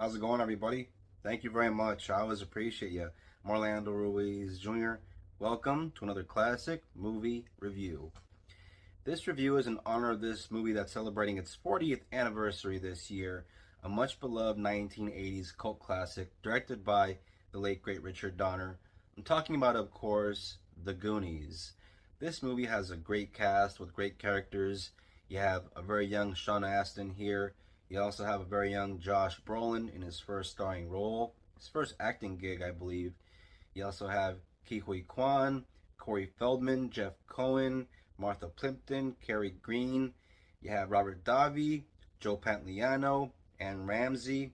How's it going, everybody? Thank you very much. I always appreciate you. I'm Orlando Ruiz Jr. Welcome to another classic movie review. This review is in honor of this movie that's celebrating its 40th anniversary this year, a much beloved 1980s cult classic directed by the late great Richard Donner. I'm talking about, of course, The Goonies. This movie has a great cast with great characters. You have a very young Sean Astin here. You also have a very young Josh Brolin in his first starring role, his first acting gig, I believe. You also have Quan, Corey Feldman, Jeff Cohen, Martha Plimpton, Cary Green. You have Robert Davi, Joe Pantoliano, Anne Ramsey,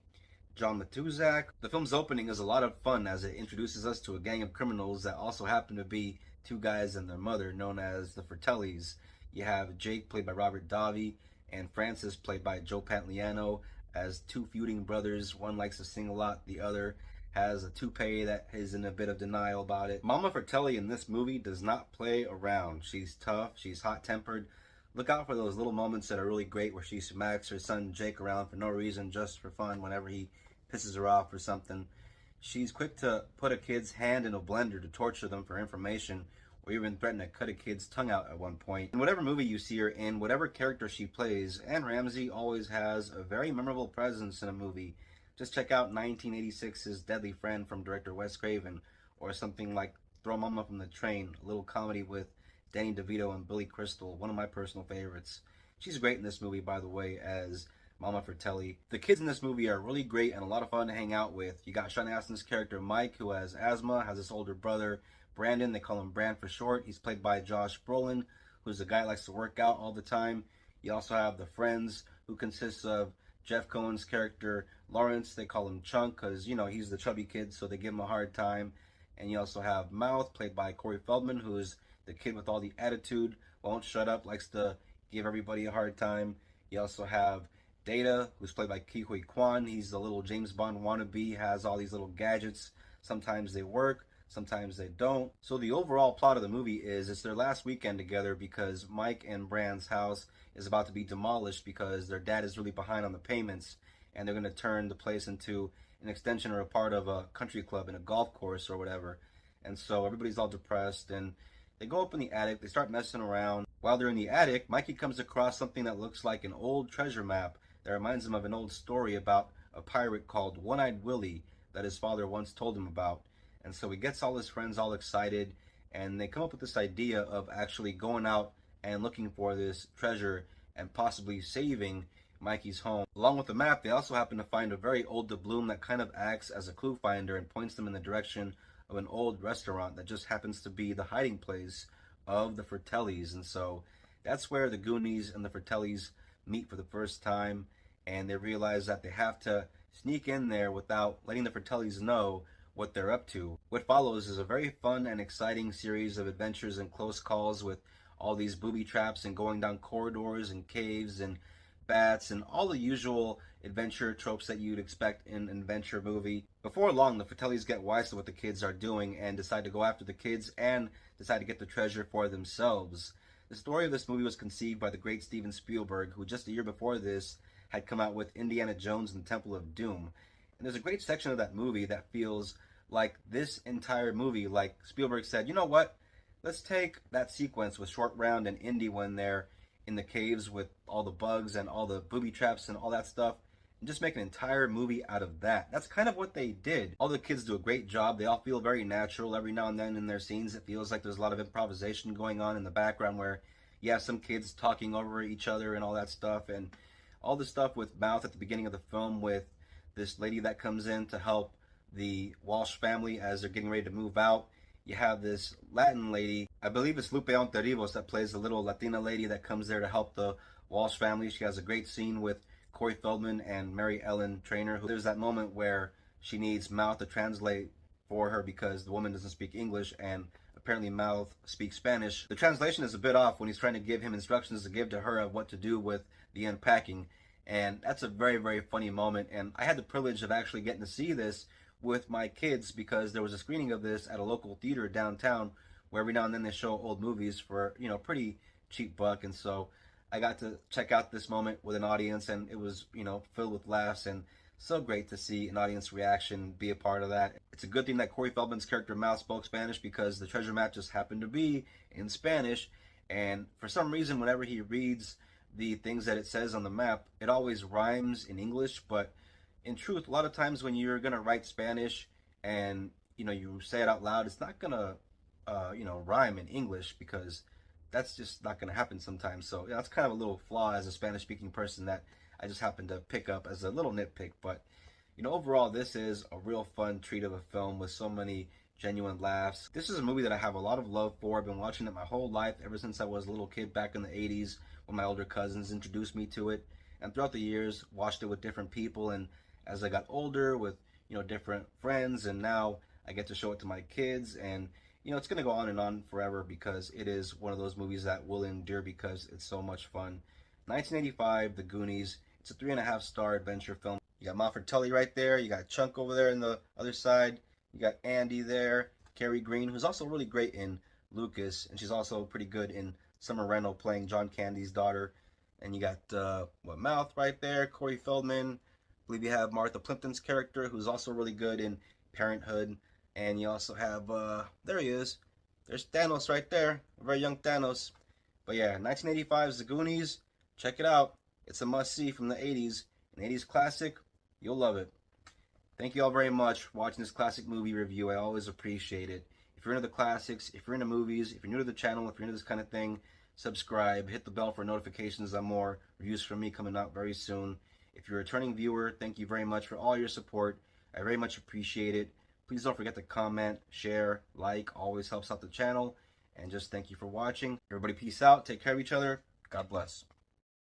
John Matuzak. The film's opening is a lot of fun as it introduces us to a gang of criminals that also happen to be two guys and their mother, known as the Fratellis. You have Jake, played by Robert Davi, and Francis, played by Joe Pantoliano, as two feuding brothers. One likes to sing a lot, the other has a toupee that is in a bit of denial about it. Mama Fratelli in this movie does not play around. She's tough, she's hot-tempered. Look out for those little moments that are really great where she smacks her son Jake around for no reason, just for fun, whenever he pisses her off or something. She's quick to put a kid's hand in a blender to torture them for information, or even threaten to cut a kid's tongue out at one point. In whatever movie you see her in, whatever character she plays, Anne Ramsey always has a very memorable presence in a movie. Just check out 1986's Deadly Friend from director Wes Craven, or something like Throw Mama from the Train, a little comedy with Danny DeVito and Billy Crystal, one of my personal favorites. She's great in this movie, by the way, as Mama Fratelli. The kids in this movie are really great and a lot of fun to hang out with. You got Sean Astin's character Mike, who has asthma, has this older brother Brandon, they call him Brand for short. He's played by Josh Brolin, who's a guy that likes to work out all the time. You also have the friends, who consists of Jeff Cohen's character Lawrence. They call him Chunk because, you know, he's the chubby kid, so they give him a hard time. And you also have Mouth, played by Corey Feldman, who's the kid with all the attitude, won't shut up, likes to give everybody a hard time. You also have Data, who's played by Quan. He's the little James Bond wannabe, has all these little gadgets. Sometimes they work, sometimes they don't. So the overall plot of the movie is it's their last weekend together because Mike and Brand's house is about to be demolished because their dad is really behind on the payments, and they're going to turn the place into an extension or a part of a country club and a golf course or whatever. And so everybody's all depressed, and they go up in the attic, they start messing around. While they're in the attic, Mikey comes across something that looks like an old treasure map that reminds him of an old story about a pirate called One-Eyed Willie that his father once told him about. And so he gets all his friends all excited, and they come up with this idea of actually going out and looking for this treasure and possibly saving Mikey's home. Along with the map, they also happen to find a very old doubloon that kind of acts as a clue finder and points them in the direction of an old restaurant that just happens to be the hiding place of the Fratellis. And so that's where the Goonies and the Fratellis meet for the first time, and they realize that they have to sneak in there without letting the Fratellis know what they're up to. What follows is a very fun and exciting series of adventures and close calls with all these booby traps and going down corridors and caves and bats and all the usual adventure tropes that you'd expect in an adventure movie. Before long, the Fratellis get wise to what the kids are doing and decide to go after the kids and decide to get the treasure for themselves. The story of this movie was conceived by the great Steven Spielberg, who just a year before this had come out with Indiana Jones and the Temple of Doom. And there's a great section of that movie that feels like this entire movie, like Spielberg said, you know what, let's take that sequence with Short Round and Indy when they're in the caves with all the bugs and all the booby traps and all that stuff, and just make an entire movie out of that. That's kind of what they did. All the kids do a great job. They all feel very natural. Every now and then in their scenes, it feels like there's a lot of improvisation going on in the background where you have some kids talking over each other and all that stuff, and all the stuff with Mouth at the beginning of the film with this lady that comes in to help the Walsh family as they're getting ready to move out. You have this Latin lady, I believe it's Lupe Ontarribos, that plays the little Latina lady that comes there to help the Walsh family. She has a great scene with Corey Feldman and Mary Ellen Trainor. There's that moment where she needs Mouth to translate for her because the woman doesn't speak English and apparently Mouth speaks Spanish. The translation is a bit off when he's trying to give him instructions to give to her of what to do with the unpacking. And that's a very, very funny moment. And I had the privilege of actually getting to see this with my kids because there was a screening of this at a local theater downtown where every now and then they show old movies for, you know, pretty cheap buck. And so I got to check out this moment with an audience, and it was, you know, filled with laughs. And So great to see an audience reaction be a part of that. It's a good thing that Corey Feldman's character Mal spoke Spanish, because the treasure map just happened to be in Spanish, and for some reason whenever he reads the things that it says on the map, it always rhymes in English. But in truth, a lot of times when you're gonna write Spanish and you say it out loud, it's not gonna rhyme in English, because that's just not gonna happen sometimes. So yeah, that's kind of a little flaw as a Spanish speaking person that I just happened to pick up as a little nitpick. But overall, this is a real fun treat of a film with so many genuine laughs. This is a movie that I have a lot of love for. I've been watching it my whole life, ever since I was a little kid back in the 80s when my older cousins introduced me to it. And throughout the years, watched it with different people. And as I got older with, different friends, and now I get to show it to my kids. And, it's going to go on and on forever, because it is one of those movies that will endure because it's so much fun. 1985, The Goonies. It's a 3.5-star adventure film. You got Moffat Tully right there. You got Chunk over there on the other side. You got Andy there. Carrie Green, who's also really great in Lucas, and she's also pretty good in Summer Randall playing John Candy's daughter. And you got Mouth right there, Corey Feldman. I believe you have Martha Plimpton's character, who's also really good in Parenthood. And you also have, there he is. There's Thanos right there, a very young Thanos. But yeah, 1985's The Goonies. Check it out. It's a must-see from the 80s. An 80s classic. You'll love it. Thank you all very much for watching this classic movie review. I always appreciate it. If you're into the classics, if you're into movies, if you're new to the channel, if you're into this kind of thing, subscribe, hit the bell for notifications on more reviews from me coming out very soon. If you're a returning viewer, thank you very much for all your support. I very much appreciate it. Please don't forget to comment, share, like, always helps out the channel. And just thank you for watching. Everybody peace out, take care of each other. God bless.